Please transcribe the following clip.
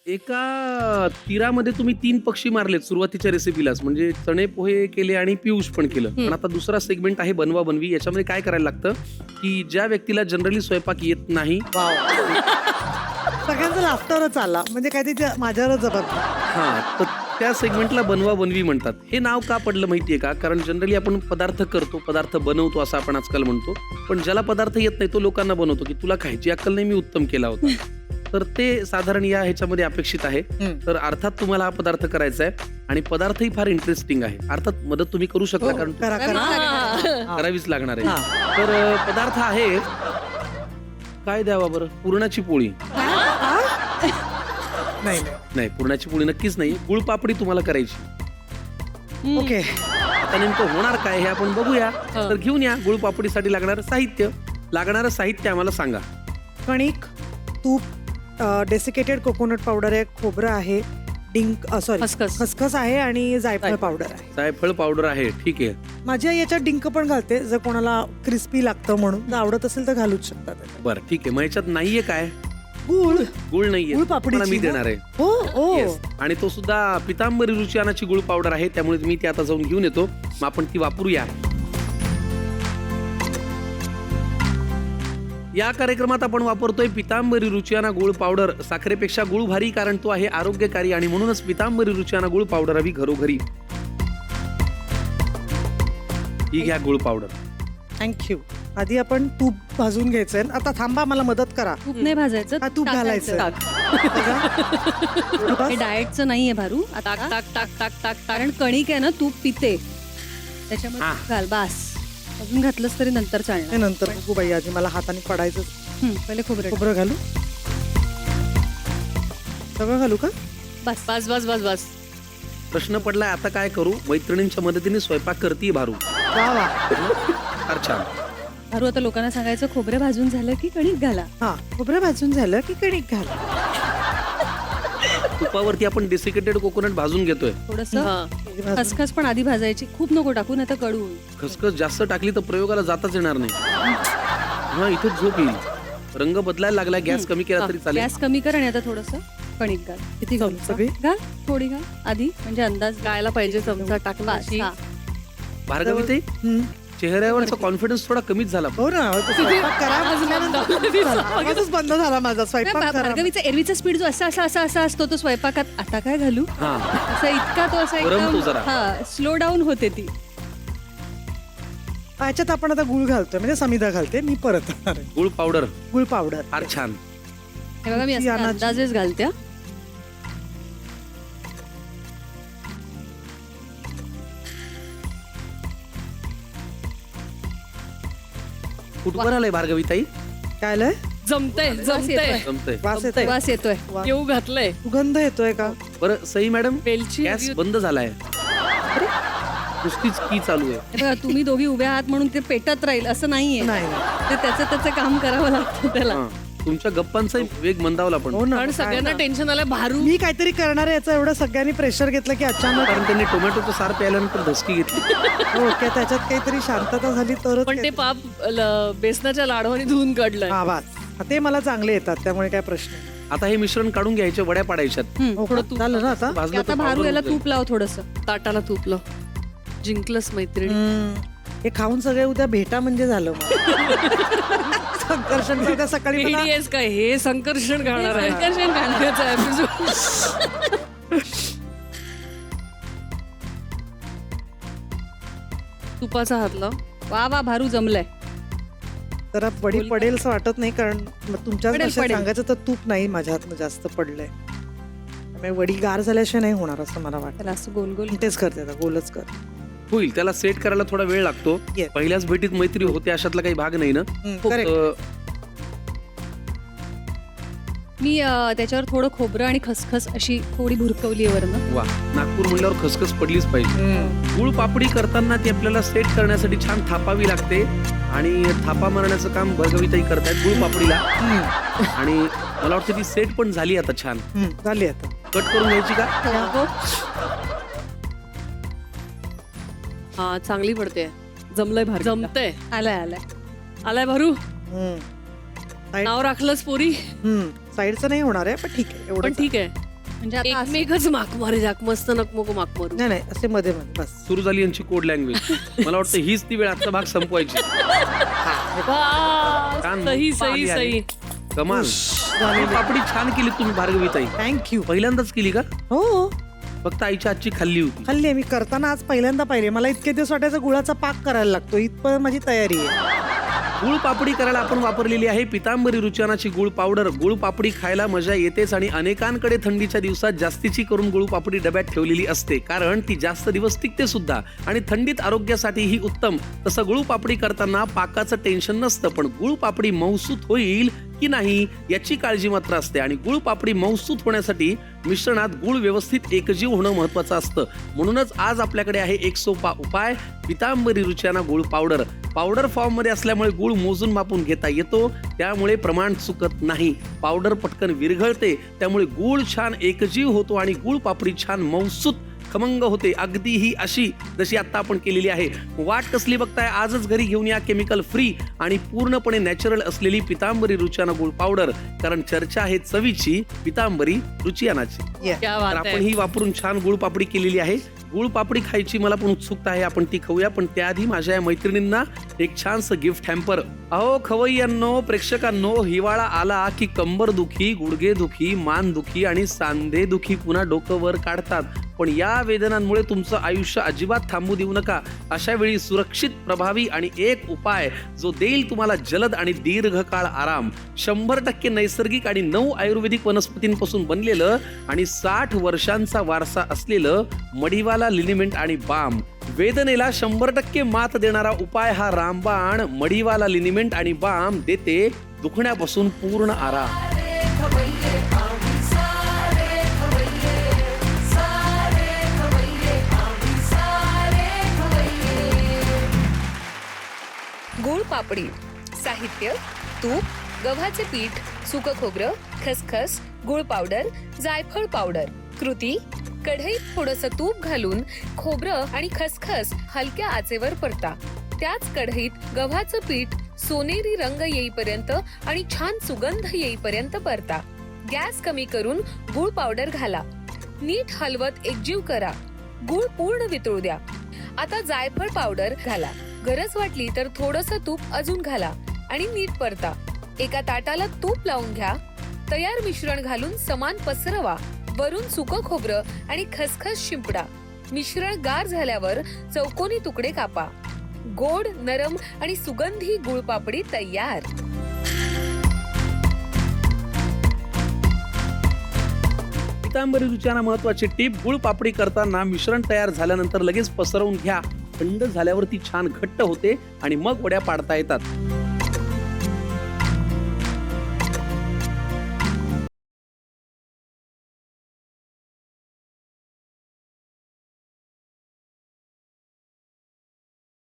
एका तीरामध्ये तुम्ही 3 पक्षी मारलेत सुरुवातीच्या रेसिपीलाच, म्हणजे चणे पोहे केले आणि पियुष पण केलं. पण आता दुसरा सेगमेंट आहे बनवा बनवी. याच्यामध्ये काय करायला लागतं की ज्या व्यक्तीला जनरली स्वयंपाक येत नाही, सगळ्यांचा लाफ्टरच आला, म्हणजे काय ते माझ्यावरच जबाबदार. हा, तर त्या सेगमेंटला बनवा बनवी म्हणतात. हे नाव का पडलं माहितीये का? कारण जनरली आपण पदार्थ करतो, पदार्थ बनवतो असं आपण आजकाल म्हणतो, पण ज्याला पदार्थ येत नाही तो लोकांना बनवतो की तुला खायची अक्कल नाही, मी उत्तम केला होता. तर ते साधारण या ह्याच्यामध्ये अपेक्षित आहे. तर अर्थात तुम्हाला हा पदार्थ करायचा आहे आणि पदार्थही फार इंटरेस्टिंग आहे. अर्थात मदत तुम्ही करू शकता, कारण करा करा. करावीच लागणार आहे. तर पदार्थ आहे, काय द्यावा बरं? पुरणाची पोळी नाही नाही, पुरणाची पोळी नक्कीच नाही. गुळपापडी तुम्हाला करायची. ओके. आता नेमकं होणार काय हे आपण बघूया. तर घेऊन या गुळपापडीसाठी लागणारं साहित्य. लागणारं साहित्य आम्हाला सांगा. कणिक, तूप, डेसिकेटेड कोकोनट पावडर आहे, खोबरं आहे, सॉरी खसखस आहे आणि जायफळ पावडर आहे. जायफळ पावडर आहे, ठीक आहे. माझी आई याच्यात डिंक पण घालते, जर कोणाला क्रिस्पी लागतं म्हणून. जर आवडत असेल तर घालूच शकतात. बरं, ठीक आहे. मग याच्यात नाहीये काय? गुळ. गुळ नाहीये, गुळपापडीची मी देणार आहे. हो हो. Yes. आणि तो सुद्धा पितांबरी रुचियानाची गुळ पावडर आहे, त्यामुळे मी ती आता जाऊन घेऊन येतो. मग आपण ती वापरूया. या कार्यक्रमात आपण वापरतोय पितांबरी रुचियाना गुळ पावडर. साखरेपेक्षा गुळ भारी, कारण तो आहे आरोग्यकारी आणि म्हणूनच पितांबरी रुचियाना गुळ पावडर हवी घरोघरी. ही घ्या गुळ पावडर. थँक्यू. आधी आपण तूप भाजून घ्यायचंय. आता थांबा, मला मदत करा. तूप नाही भाजायचं, हा, तूप घालायचं. हे डाएटचं नाहीये भारू. आता टाक टाक टाक टाक, कारण कणिक आहे ना, तूप पिते, त्याच्यामध्ये तूप घाल. बास, अजून घातलंस तरी नंतर चालणार. हे नंतर बघू बाई, आधी मला हाताने पडायचं. पहिले खोबरं घालू, सगळं घालू का? बस बस बस बस बस. प्रश्न पडलाय आता काय करू? मैत्रिणींच्या मदतीने स्वयंपाक करते भारू. वा वा. फार छान. भारू, आता लोकांना सांगायचं खोबरं भाजून झालं की कणिक घाला. हा, खोबरं भाजून झालं की कणिक घाला. तुपावरती आपण डेसिकेटेड कोकोनट भाजून घेतोय. थोडस खसखस पण आधी भाजायची. खूप नको टाकू, नाही तर कडू होईल. खसखस जास्त टाकली तर प्रयोगाला जाताच येणार नाही. हा, इथे झोप येईल. रंग बदलायला लागला. गॅस कमी केला तरी चालेल. गॅस कमी कर आणि आता थोडस कणिक घाल. किती घाल? सगळी घाल, थोडी घाल आधी, म्हणजे अंदाज गायला पाहिजे. चमचा टाकला. भार्गवी ताई, चेहऱ्यावरचा कॉन्फिडन्स थोडा कमीच झाला. हो ना, स्वयंपाक करा म्हटल्यानंतर आवाजच बंद झाला माझा. स्वयंपाक करा. भार्गवीचा एरवीचा स्पीड जो असा असतो तो स्वयंपाकात, आता काय घालू हा, असं इतका तो असा गरमतो जरा. हा, स्लो डाऊन होते ती. याच्यात आपण आता गुळ घालतोय, म्हणजे समिधा घालते, मी परत गुळ पावडर. गुळ पावडर फार छान. हे बघा, मी असं अंदाजेच घालते. कुठवर आलंय भार्गवी ताई? काय आलंय? जमतंय. जमतंय. वास येतोय. वास येतोय. येऊ घातलंय. सुगंध येतोय का? बरं सई मॅडम, वेलची गॅस बंद झालाय. नुसतीच की चालू आहे. हे बघा, तुम्ही दोघी उभ्या आहात म्हणून ते पेटत राहील असं नाहीये. नाही. ते त्याचं काम करावं लागतं त्याला. हा, तुमच्या गप्पांचा वेग मंदावला पण. हो ना, कारण सगळ्यांना टेन्शन आलंय. भारू मी काहीतरी करणार आहे याचं एवढं सगळ्यांनी प्रेशर घेतलं की अचानक. कारण त्यांनी टोमॅटोचं सार प्यायल्यानंतर धसकी घेतली. हो, की त्याच्यात काहीतरी शांतता झाली तरच. पण ते पाप बेसनाच्या लाडवानी धुवून काढलंय. हा, वास. ते मला चांगले येतात, त्यामुळे काय प्रश्न नाही. आता हे मिश्रण काढून घ्यायचे, वड्या पाडायच्यात. हो का? झालं ना आता? भाजलं आता तर भारू पावडर याला होतंय. तूप लाव थोडस. ताटाला तुपलं. जिंकलंच मैत्रिणी. हे खाऊन सगळे उद्या भेटा म्हणजे झालं मग. संकर्षण उद्या सकाळी मला- ADS काय हे संकर्षण घालणार आहे. संकर्षण घालणार. त्याचा episode. तुपाचा हात लाव. वा वा, भारू जमलंय. जरा वडी पडेल असं वाटत नाही, कारण तुमच्या पडेल, भाषेत पडेल. सांगायचं तर तूप नाही माझ्या हातनं जास्त पडलंय. त्यामुळे वडी गार झाल्याशिवाय नाही होणार असं मला वाटतं. त्याला असं गोल गोल. तेच करते आता, गोलच कर. होईल. त्याला सेट करायला थोडा वेळ लागतो. Yes. पहिल्याच भेटीत मैत्री होते अशातला काही भाग नाही ना. करेक्ट. मी त्याच्यावर थोडं खोबरं आणि खसखस अशी थोडी भुरकवली वरनं. वा, नागपूर म्हणल्यावर खसखस पडलीच पाहिजे. गुळ पापडी करताना ती आपल्याला सेट करण्यासाठी छान थापावी लागते आणि थापा मारण्याचं काम भार्गवीताई करतायत गुळ पापडीला. आणि मला वाटतं ती सेट पण झाली आता छान. झाली आता. कट करून घ्यायची का? हो. हा, चांगली पडते. जमलंय भारू. जमतंय. आलाय भारू. साईड- नाव राखलंच पोरी. साईडचं नाही होणार आहे, पण ठीक आहे. पण एवढं ठीक आहे. म्हणजे आता असं- एकमेकच माक मारे जाक मस्त नको माक मारू. नाही असे मध्ये मध्ये बस. सुरू झाली यांची कोड लँग्वेज. मला वाटतं हीच ती वेळ आजचा भाग संपवायची. वा, छान सही मुक्ता आली सही आहे. सही. कमाल. पापडी छान केली तुम्ही भार्गवीताई. थँक्यू. पहिल्यांदाच केली का? हो फक्त आईच्या आजची खाल्ली होती. खाल्ली मी करताना आज पहिल्यांदा पाहिले. मला इतके दिवस वाटायचं गुळाचा पाक करायला लागतो. इथपर्यंत माझी तयारी आहे. गुळ पापडी करायला आपण वापरलेली आहे पितांबरी रुचियानाची गुळ पावडर. गुळ पापडी खायला मजा येतेच आणि अनेकांकडे थंडीच्या दिवसात जास्तीची करून गुळ पापडी डब्यात ठेवलेली असते, कारण ती जास्त दिवस टिकते सुद्धा आणि थंडीत आरोग्यासाठीही उत्तम. तसं गुळ पापडी करताना पाकाचं टेन्शन नसतं, पण गुळ पापडी मऊसूत होईल की नाही याची काळजी मात्र असते. आणि गुळ पापडी मऊसूत होण्यासाठी मिश्रणात गुळ व्यवस्थित एकजीव होणं महत्वाचं असतं. म्हणूनच आज आपल्याकडे आहे एक सोपा उपाय, पितांबरी रुचियाना गुळ पावडर. पावडर फॉर्म मध्ये असल्यामुळे गुळ मोजून मापून घेता येतो, त्यामुळे प्रमाण चुकत नाही. पावडर पटकन विरघळते, त्यामुळे गुळ छान एकजीव होतो आणि गुळ पापडी छान मऊसूत खमंग होते, अगदी ही अशी जशी आता आपण केलेली आहे. वाट कसली बघताय? आजच घरी घेऊन या केमिकल फ्री आणि पूर्णपणे नॅचरल असलेली पितांबरी रुचियाना गुळ पावडर, कारण चर्चा आहे चवीची पितांबरी रुचियानाची. क्या तर बात आपण आहे. ही वापरून छान गुळ पापडी केलेली आहे. गुळ पापडी खायची मला पण उत्सुकता आहे, आपण ती खाऊया. पण त्याआधी माझ्या या मैत्रिणींना एक छानसं गिफ्ट हॅम्पर. अहो खवय्यांनो, प्रेक्षकांनो, हिवाळा आला की कंबर दुखी, गुडघे दुखी, मान दुखी आणि सांधे दुखी पुन्हा डोकं वर काढतात. पण या वेदनांमुळे तुमचं आयुष्य अजिबात थांबू देऊ नका. अशा वेळी सुरक्षित, प्रभावी आणि एक उपाय जो देईल तुम्हाला जलद आणि दीर्घकाळ आराम. 100% नैसर्गिक आणि 9 आयुर्वेदिक वनस्पतींपासून बनलेलं आणि 60 वर्षांचा वारसा असलेलं मडिवाला लिनिमेंट आणि बाम. वेदनेला 100% मात देणारा उपाय हा रामबाण. मडिवाला लिनिमेंट आणि बाम देते दुखण्यापासून पूर्ण आराम. गुळ पापडी. साहित्य: तूप, गव्हाचे पीठ, सुकं खोबरं, खसखस, गुळ पावडर, जायफळ पावडर. कृती: कढईत थोडंसं तूप घालून खोबरं आणि खसखस हलक्या आचेवर परता. त्याच कढईत गव्हाचं पीठ सोनेरी रंग येईपर्यंत आणि छान सुगंध येईपर्यंत परता. गॅस कमी करून गुळ पावडर घाला. नीट हलवत एकजीव करा. गुळ पूर्ण वितळू द्या. आता जायफळ पावडर घाला. गरज वाटली तर थोडंसं तूप अजून घाला आणि नीट परता. एका ताटाला तूप लावून घ्या. तयार मिश्रण घालून समान पसरवा. वरून सुकं खोबरं आणि खसखस शिंपडा. मिश्रण गार झाल्यावर चौकोनी तुकडे कापा. गोड, नरम आणि सुगंधी गुळ पापडी तयार. पितांबरी रुचियाना महत्वाची टीप: गुळ पापडी करताना मिश्रण तयार झाल्यानंतर लगेच पसरवून घ्या. थंड झाल्यावर ती छान घट्ट होते आणि मग वड्या पाडता येतात.